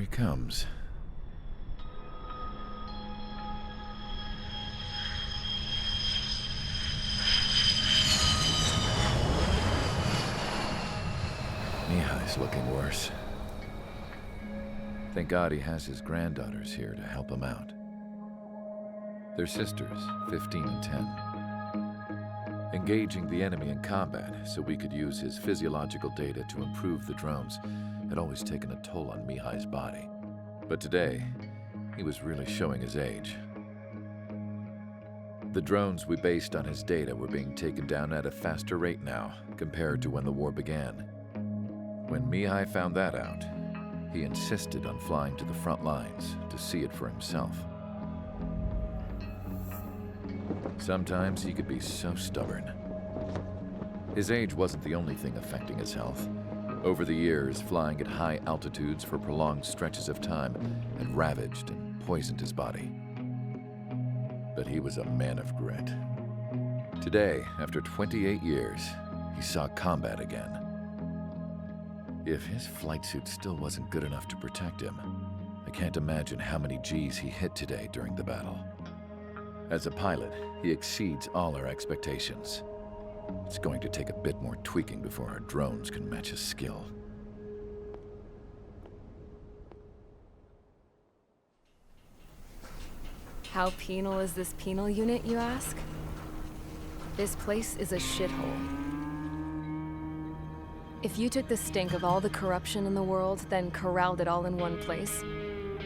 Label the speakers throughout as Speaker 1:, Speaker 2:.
Speaker 1: he comes. Mihai's looking worse. Thank God he has his granddaughters here to help him out. They're sisters, 15 and 10. Engaging the enemy in combat so we could use his physiological data to improve the drones had always taken a toll on Mihai's body. But today, he was really showing his age. The drones we based on his data were being taken down at a faster rate now compared to when the war began. When Mihai found that out, he insisted on flying to the front lines to see it for himself. Sometimes he could be so stubborn. His age wasn't the only thing affecting his health. Over the years, flying at high altitudes for prolonged stretches of time had ravaged and poisoned his body. But he was a man of grit. Today, after 28 years, he saw combat again. If his flight suit still wasn't good enough to protect him, I can't imagine how many Gs he hit today during the battle. As a pilot, he exceeds all our expectations. It's going to take a bit more tweaking before our drones can match his skill.
Speaker 2: How penal is this penal unit, you ask? This place is a shithole. If you took the stink of all the corruption in the world, then corralled it all in one place,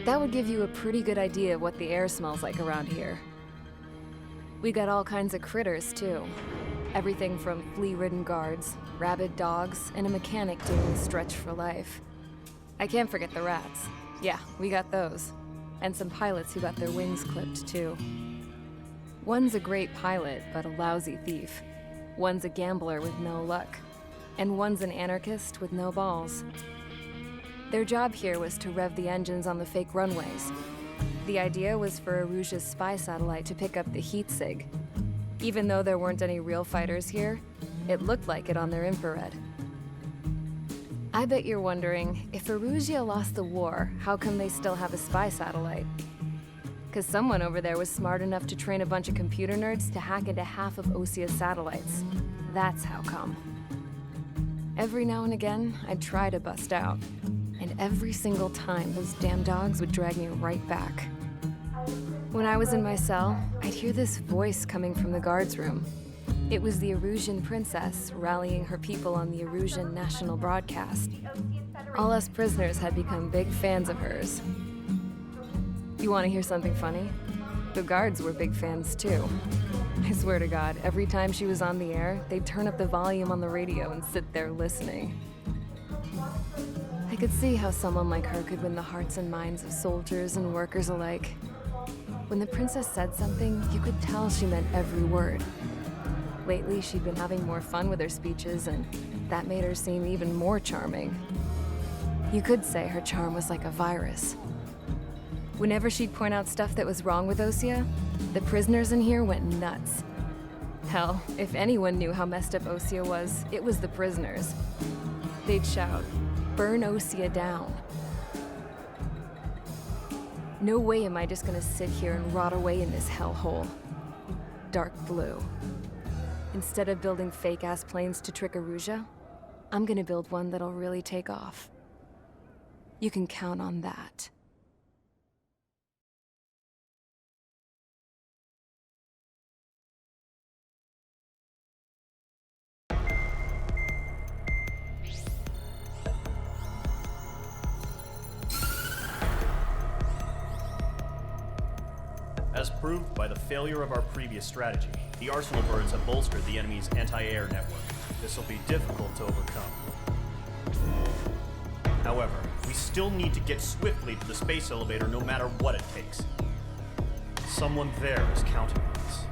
Speaker 2: that would give you a pretty good idea of what the air smells like around here. We got all kinds of critters, too. Everything from flea-ridden guards, rabid dogs, and a mechanic doing the stretch for life. I can't forget the rats. Yeah, we got those. And some pilots who got their wings clipped, too. One's a great pilot, but a lousy thief. One's a gambler with no luck. And one's an anarchist with no balls. Their job here was to rev the engines on the fake runways. The idea was for Aruja's spy satellite to pick up the heat sig. Even though there weren't any real fighters here, it looked like it on their infrared. I bet you're wondering, if Aruja lost the war, how come they still have a spy satellite? 'Cause someone over there was smart enough to train a bunch of computer nerds to hack into half of Osia's satellites. That's how come. Every now and again, I'd try to bust out. And every single time, those damn dogs would drag me right back. When I was in my cell, I'd hear this voice coming from the guards room. It was the Arusian princess rallying her people on the Arusian national broadcast. All us prisoners had become big fans of hers. You want to hear something funny? The guards were big fans too. I swear to God, every time she was on the air, they'd turn up the volume on the radio and sit there listening. I could see how someone like her could win the hearts and minds of soldiers and workers alike. When the princess said something, you could tell she meant every word. Lately, she'd been having more fun with her speeches, and that made her seem even more charming. You could say her charm was like a virus. Whenever she'd point out stuff that was wrong with Osia, the prisoners in here went nuts. Hell, if anyone knew how messed up Osia was, it was the prisoners. They'd shout, "Burn Osia down." No way am I just gonna sit here and rot away in this hellhole. Dark blue. Instead of building fake-ass planes to trick Aruja, I'm gonna build one that'll really take off. You can count on that.
Speaker 3: As proved by the failure of our previous strategy, the Arsenal birds have bolstered the enemy's anti-air network. This will be difficult to overcome. However, we still need to get swiftly to the space elevator no matter what it takes. Someone there is counting on us.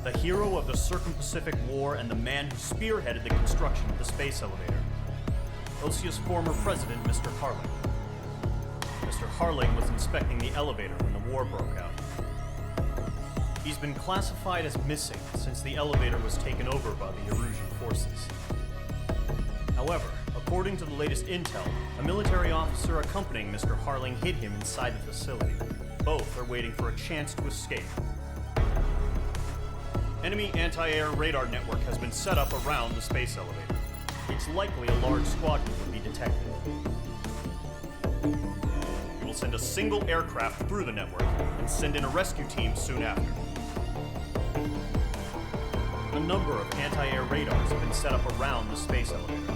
Speaker 3: The hero of the Circum-Pacific War and the man who spearheaded the construction of the space elevator. Osia's former president, Mr. Harling. Mr. Harling was inspecting the elevator when the war broke out. He's been classified as missing since the elevator was taken over by the Erusian forces. However, According to the latest intel, a military officer accompanying Mr. Harling hid him inside the facility. Both are waiting for a chance to escape. Enemy anti-air radar network has been set up around the space elevator. It's likely a large squadron would be detected. We will send a single aircraft through the network and send in a rescue team soon after. A number of anti-air radars have been set up around the space elevator.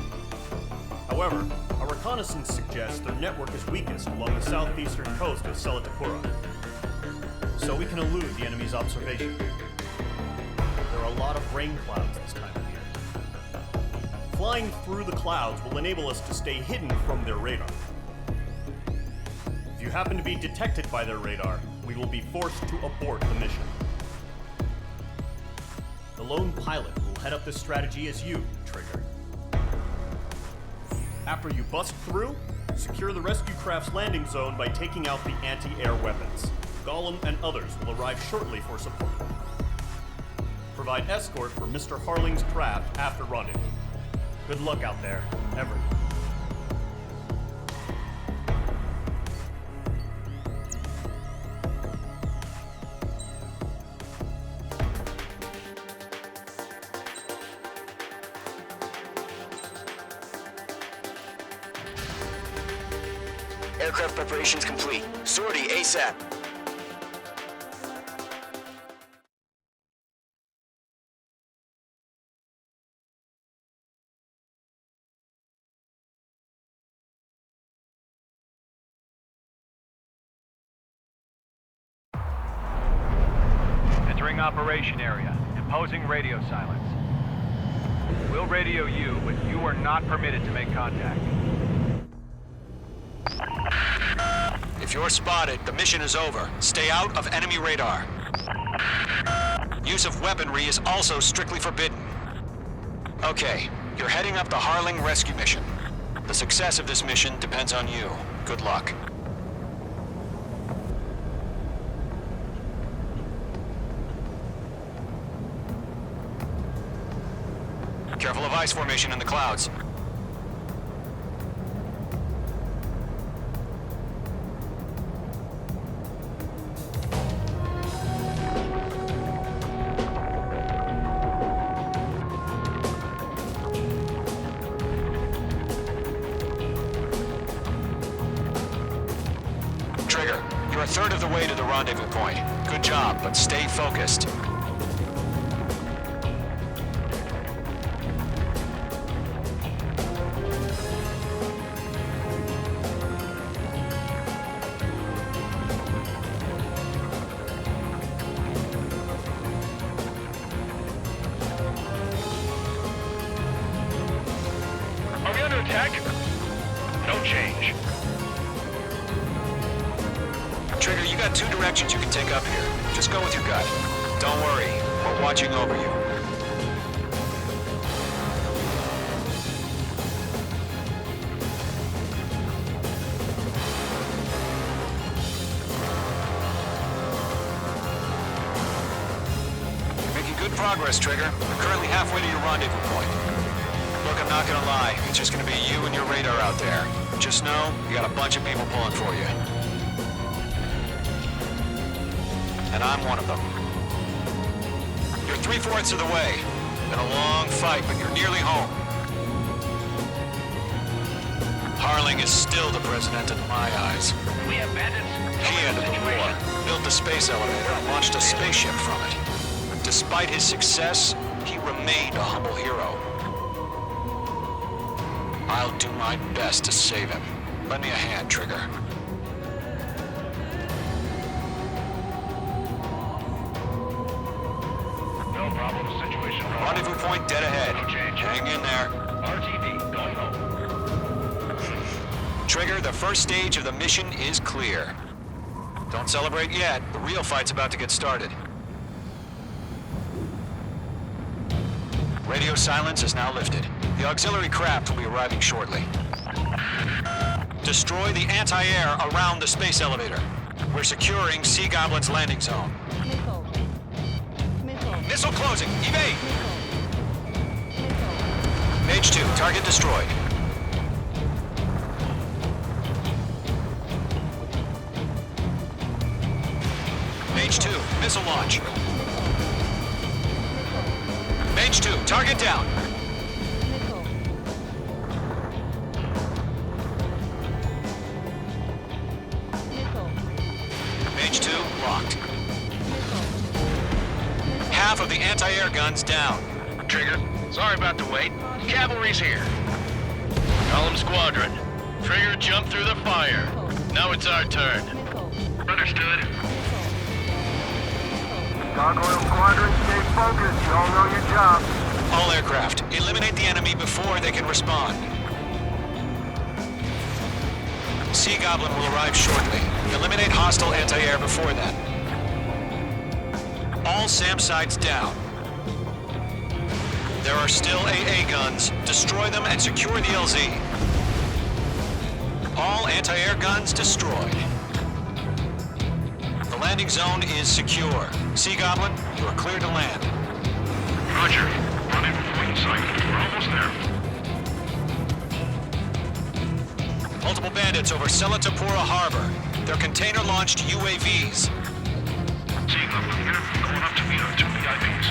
Speaker 3: However, our reconnaissance suggests their network is weakest along the southeastern coast of Selatapura, so we can elude the enemy's observation. There are a lot of rain clouds this time of year. Flying through the clouds will enable us to stay hidden from their radar. If you happen to be detected by their radar, we will be forced to abort the mission. The lone pilot will head up this strategy as you, Trigger. After you bust through, secure the rescue craft's landing zone by taking out the anti-air weapons. Gollum and others will arrive shortly for support. Provide escort for Mr. Harling's craft after rendezvous. Good luck out there, everyone.
Speaker 4: Aircraft preparations complete. Sortie ASAP.
Speaker 5: Entering operation area. Imposing radio silence. We'll radio you, but you are not permitted to make contact.
Speaker 4: If you're spotted, the mission is over. Stay out of enemy radar. Use of weaponry is also strictly forbidden. Okay, you're heading up the Harling rescue mission. The success of this mission depends on you. Good luck. Careful of ice formation in the clouds. Trigger, you're a third of the way to the rendezvous point. Good job, but stay focused.
Speaker 5: Are we under attack? No change.
Speaker 4: Trigger, you got two directions you can take up here. Just go with your gut. Don't worry, we're watching over you. You're making good progress, Trigger. We're currently halfway to your rendezvous point. Look, I'm not gonna lie. It's just gonna be you and your radar out there. Just know, you got a bunch of people pulling for you. And I'm one of them. You're 3/4 of the way. Been a long fight, but you're nearly home. Harling is still the president in my eyes.
Speaker 5: We have bandits.
Speaker 4: He ended the war, built the space elevator, and launched a spaceship from it. Despite his success, he remained a humble hero. I'll do my best to save him. Lend me a hand, Trigger.
Speaker 5: No problem. Situation wrong.
Speaker 4: Rendezvous point dead ahead.
Speaker 5: No change.
Speaker 4: Hang in there.
Speaker 5: RTB going home.
Speaker 4: Trigger, the first stage of the mission is clear. Don't celebrate yet. The real fight's about to get started. Radio silence is now lifted. The auxiliary craft will be arriving shortly. Destroy the anti-air around the space elevator. We're securing Sea Goblin's landing zone. Missile closing. Evade! Page 2, target destroyed. Missile launch. Mage 2, target down. Mage 2, locked. Half of the anti-air guns down.
Speaker 6: Trigger, sorry about the wait. Cavalry's here. Column Squadron. Trigger jumped through the fire. Now it's our turn. Understood.
Speaker 7: Gargoyle Squadron, stay focused. You all know your job.
Speaker 4: All aircraft, eliminate the enemy before they can respond. Sea Goblin will arrive shortly. Eliminate hostile anti-air before that. All SAM sites down. There are still AA guns. Destroy them and secure the LZ. All anti-air guns destroyed. The landing zone is secure. Sea Goblin, you are clear to land.
Speaker 6: Roger. Running before in sight. We're almost there.
Speaker 4: Multiple bandits over Selatapura Harbor. They're container-launched UAVs.
Speaker 6: Seeing them from here, going up to meet our 2 VIPs.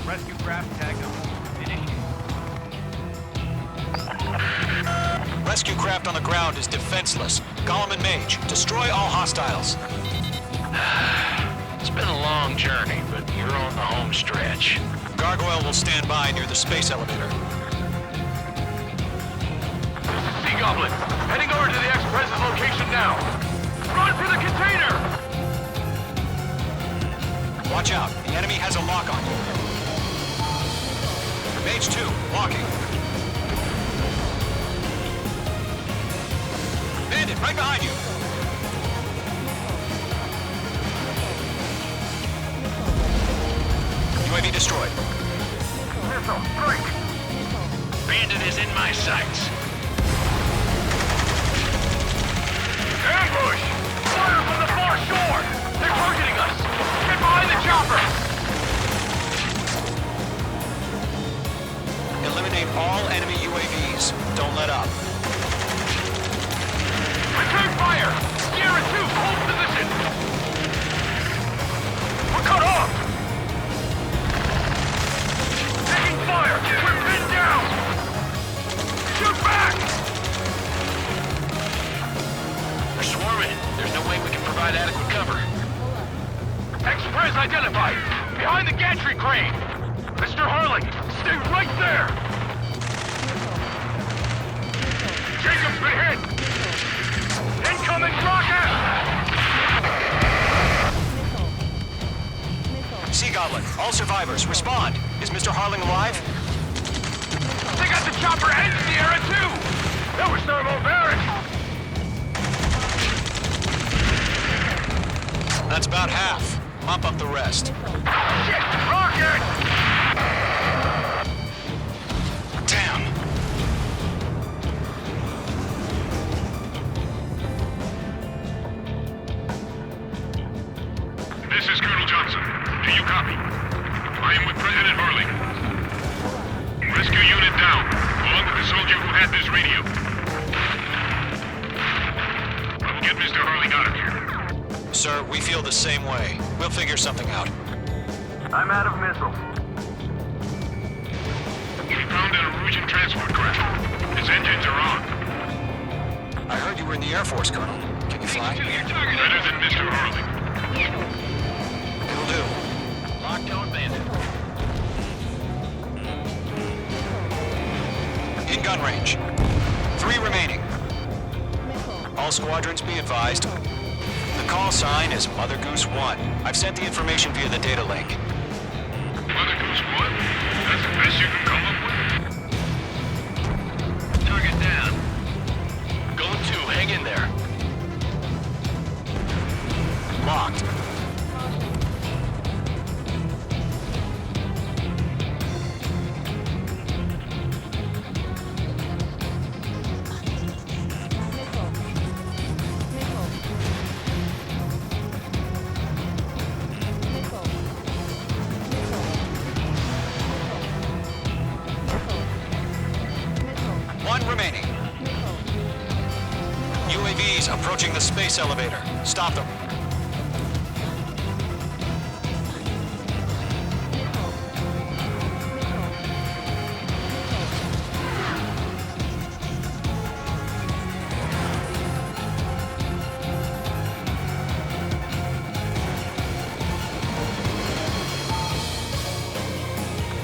Speaker 5: Rescue craft tag number. Initiate.
Speaker 4: Rescue craft on the ground is defenseless. Gollum and Mage, destroy all hostiles.
Speaker 6: It's been a long journey, but you're on the home stretch.
Speaker 4: Gargoyle will stand by near the space elevator.
Speaker 6: Sea Goblin, heading over to the Express's location now. Run for the container!
Speaker 4: Watch out, the enemy has a lock on you. Mage 2, locking. Bandit, right behind you. UAV destroyed.
Speaker 7: Missile, strike!
Speaker 6: Bandit is in my sights. Ambush! Fire from the far shore! They're targeting us! Get behind the chopper!
Speaker 4: Eliminate all enemy UAVs. Don't let up.
Speaker 6: Return fire! Sierra 2, hold position! We're cut off! Taking fire! We're pinned down! Shoot back! They're swarming. There's no way we can provide adequate cover. Express identified! Behind the gantry crane! Mr. Harling, stay right there! Jacob's been hit! Incoming rocket!
Speaker 4: Sea Goblin, all survivors, respond. Is Mr. Harling alive?
Speaker 6: They got the chopper and Sierra too! That was thermobaric!
Speaker 4: That's about half. Mop up the rest.
Speaker 6: Shit! Rocket!
Speaker 4: Damn!
Speaker 6: This is Colonel Johnson. Do you copy? I am with President Harling. Rescue unit down, along with the soldier who had this radio. I will get Mr. Harling out of here.
Speaker 4: Sir, we feel the same way. We'll figure something out.
Speaker 7: I'm out of missiles.
Speaker 6: We found an Erusian transport craft. His engines are on.
Speaker 4: I heard you were in the Air Force, Colonel. Can you fly?
Speaker 6: Better than Mr. Harling.
Speaker 4: It'll do.
Speaker 6: Locked on bandit.
Speaker 4: In gun range. 3 remaining. All squadrons be advised. The call sign is Mother Goose 1. I've sent the information via the data link.
Speaker 6: Mother Goose 1? That's the best you can come up with? Target down. Gold 2, hang in there.
Speaker 4: Locked. One remaining. approaching the space elevator. Stop them.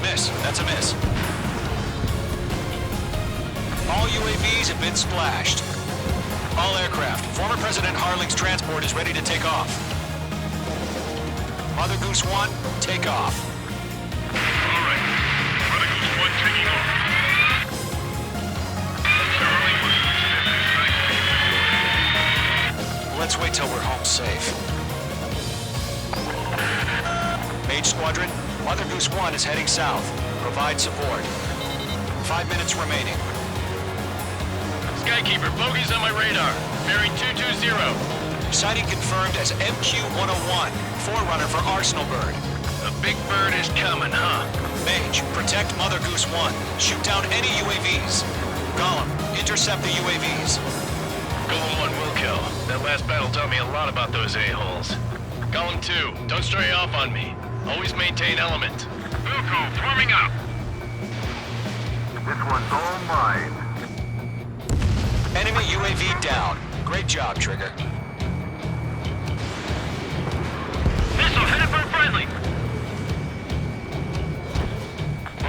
Speaker 4: Miss. That's a miss. All UAVs have been splashed. All aircraft. Former President Harling's transport is ready to take off. Mother Goose 1, take off.
Speaker 6: All right. Mother Goose 1 taking off. Mr. Harling was
Speaker 4: Let's wait till we're home safe. Mage Squadron, Mother Goose 1 is heading south. Provide support. 5 minutes remaining.
Speaker 6: Skykeeper, bogey's on my radar. Bearing 220.
Speaker 4: Sighting confirmed as MQ-101, forerunner for Arsenal Bird.
Speaker 6: The big bird is coming, huh?
Speaker 4: Mage, protect Mother Goose 1. Shoot down any UAVs. Gollum, intercept the UAVs.
Speaker 6: Golem 1 will kill. That last battle taught me a lot about those a-holes. Golem 2, don't stray off on me. Always maintain element. Wilco, forming up.
Speaker 7: This one's all mine.
Speaker 4: Enemy UAV down. Great job, Trigger.
Speaker 6: Missile headed for a friendly.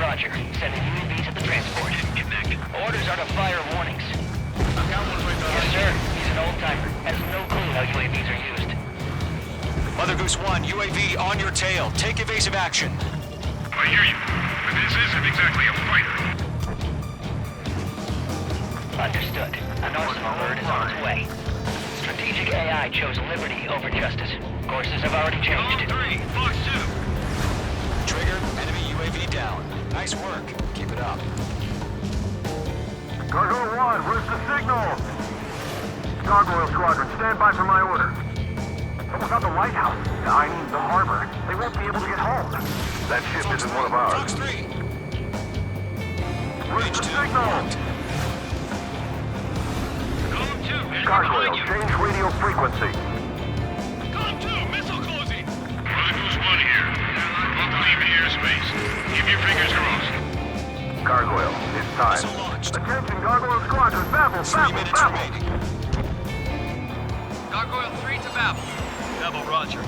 Speaker 8: Roger. Sending UAVs at the transport.
Speaker 6: Connect.
Speaker 8: Orders are to fire warnings.
Speaker 6: I've got one right
Speaker 8: Yes, sir. He's an old-timer. Has no clue how UAVs are used.
Speaker 4: Mother Goose 1, UAV on your tail. Take evasive action.
Speaker 6: I hear you. But this isn't exactly a fighter.
Speaker 8: Understood. An Arsenal bird is on its way. Strategic AI chose liberty over justice. Courses have already changed.
Speaker 6: Golem 3, Fox 2.
Speaker 4: Trigger, enemy UAV down. Nice work. Keep it up.
Speaker 7: Gargoyle 1, where's the signal? Gargoyle Squadron, stand by for my order. Someone's on the lighthouse. I mean, the harbor. They won't be able to get home. That ship isn't one of ours.
Speaker 4: Fox 3.
Speaker 7: Where's
Speaker 4: Range
Speaker 7: the
Speaker 4: 2
Speaker 7: signal?
Speaker 4: marked.
Speaker 6: Golem 2, enemy
Speaker 7: Gargoyle,
Speaker 6: behind you.
Speaker 7: change radio frequency.
Speaker 6: Golem 2, missile closing. Mother Goose 1 here. About to leave the airspace. Keep your fingers crossed.
Speaker 7: Gargoyle, it's time.
Speaker 4: Missile launched.
Speaker 7: Attention, Gargoyle Squadron, babble,
Speaker 4: 3
Speaker 7: babble,
Speaker 4: minutes
Speaker 7: babble.
Speaker 4: remaining.
Speaker 5: Gargoyle 3 to Babel.
Speaker 6: Double Roger.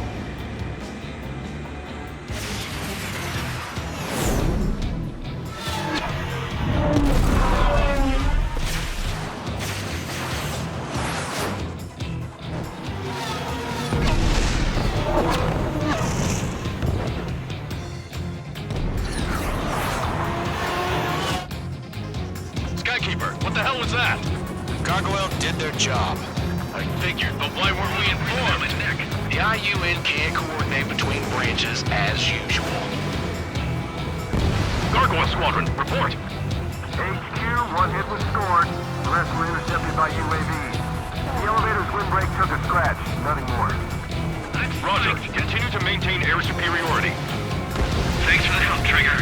Speaker 6: Skykeeper, what the hell was that?
Speaker 4: Gargoyle did their job.
Speaker 6: I figured, but why weren't we informed?
Speaker 5: The IUN can't coordinate between branches as usual.
Speaker 6: Gargoyle Squadron, report.
Speaker 7: HQ, one hit was scored. The rest were intercepted by UAV. The elevator's windbreak took a scratch, nothing more.
Speaker 6: Roger, continue to maintain air superiority. Thanks for the help, Trigger.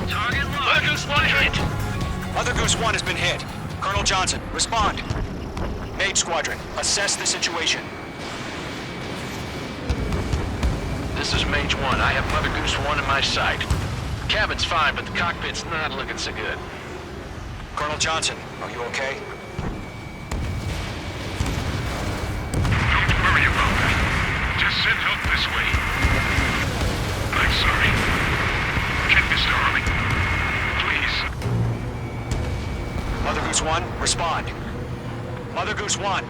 Speaker 6: Target locked. Mother Goose 1 hit.
Speaker 4: Mother Goose 1 has been hit. Colonel Johnson, respond. Mage Squadron, assess the situation.
Speaker 5: This is Mage 1. I have Mother Goose 1 in my sight. Cabin's fine, but the cockpit's not looking so good.
Speaker 4: Colonel Johnson, are you okay?
Speaker 6: Don't worry about that. Just send help this way. I'm sorry. Get Mr. Harley. Please.
Speaker 4: Mother Goose 1, respond. Mother Goose 1.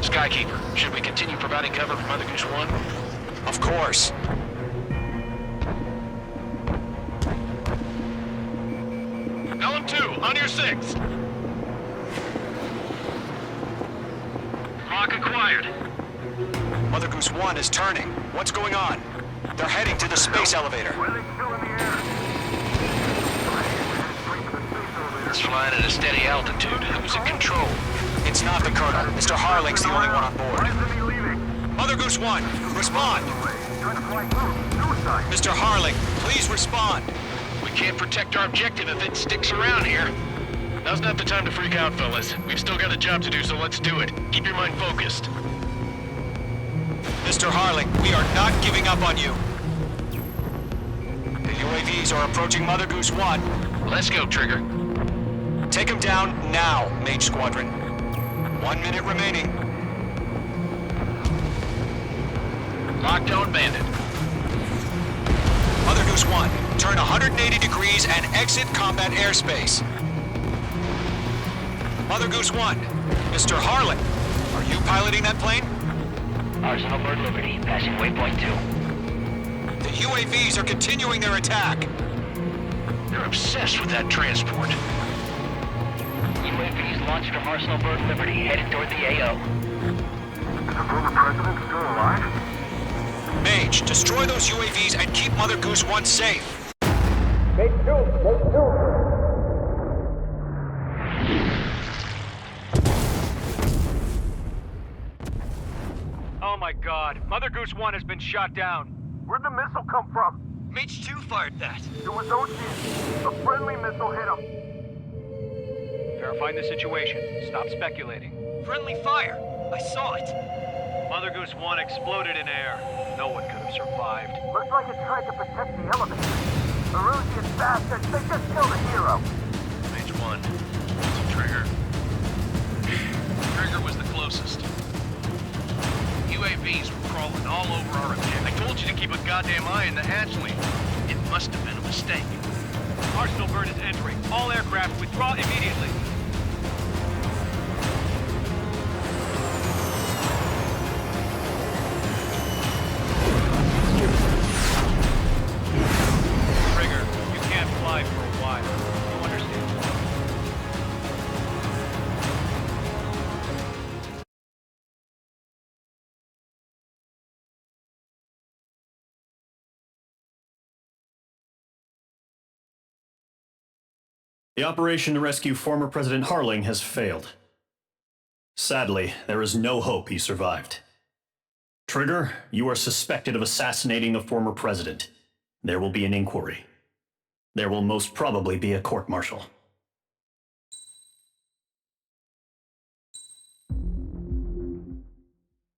Speaker 5: Skykeeper, should we continue providing cover for Mother Goose 1?
Speaker 4: Of course.
Speaker 6: Golem 2, on your 6. Lock acquired.
Speaker 4: Mother Goose 1 is turning. What's going on? They're heading to the space elevator.
Speaker 7: Why are they still in the air?
Speaker 5: It's flying at a steady altitude. Who's in control?
Speaker 4: It's not the Colonel. Mr. Harling's the only one on
Speaker 7: Why
Speaker 4: board.
Speaker 7: isn't he leaving?
Speaker 4: Mother Goose 1, respond.
Speaker 7: Trying to fly through. Suicide.
Speaker 4: Mr. Harling, please respond.
Speaker 5: We can't protect our objective if it sticks around here.
Speaker 6: Now's not the time to freak out, fellas. We've still got a job to do, so let's do it. Keep your mind focused.
Speaker 4: Mr. Harling, we are not giving up on you. The UAVs are approaching Mother Goose 1.
Speaker 6: Let's go, Trigger.
Speaker 4: Take them down now, Mage Squadron. 1 minute remaining.
Speaker 6: Lockdown bandit.
Speaker 4: Mother Goose 1, turn 180 degrees and exit combat airspace. Mother Goose 1, Mr. Harling, are you piloting that plane?
Speaker 8: Arsenal Bird Liberty, passing waypoint 2.
Speaker 4: The UAVs are continuing their attack.
Speaker 6: They're obsessed with that transport.
Speaker 8: UAVs launched from Arsenal Bird Liberty, headed toward the AO.
Speaker 7: Is the former president still alive?
Speaker 4: Mage, destroy those UAVs and keep Mother Goose 1 safe.
Speaker 5: Oh my god, Mother Goose 1 has been shot down.
Speaker 7: Where'd the missile come from?
Speaker 4: Mage 2 fired that.
Speaker 7: It was Ocean. A friendly missile hit him.
Speaker 5: Verifying the situation. Stop speculating.
Speaker 4: Friendly fire. I saw it.
Speaker 5: Mother Goose 1 exploded in air. No one could have survived.
Speaker 7: Looks like it tried to protect the elevator. Erusian bastards, they just killed a hero.
Speaker 6: Mage 1. Trigger. Trigger was the closest. UAVs were crawling all over our objective. I told you to keep a goddamn eye in the hatchling. It must have been a mistake.
Speaker 5: Arsenal Bird is entering. All aircraft withdraw immediately. Trigger, you can't fly for a while. You understand?
Speaker 3: The operation to rescue former President Harling has failed. Sadly, there is no hope he survived. Trigger, you are suspected of assassinating the former president. There will be an inquiry. There will most probably be a court-martial.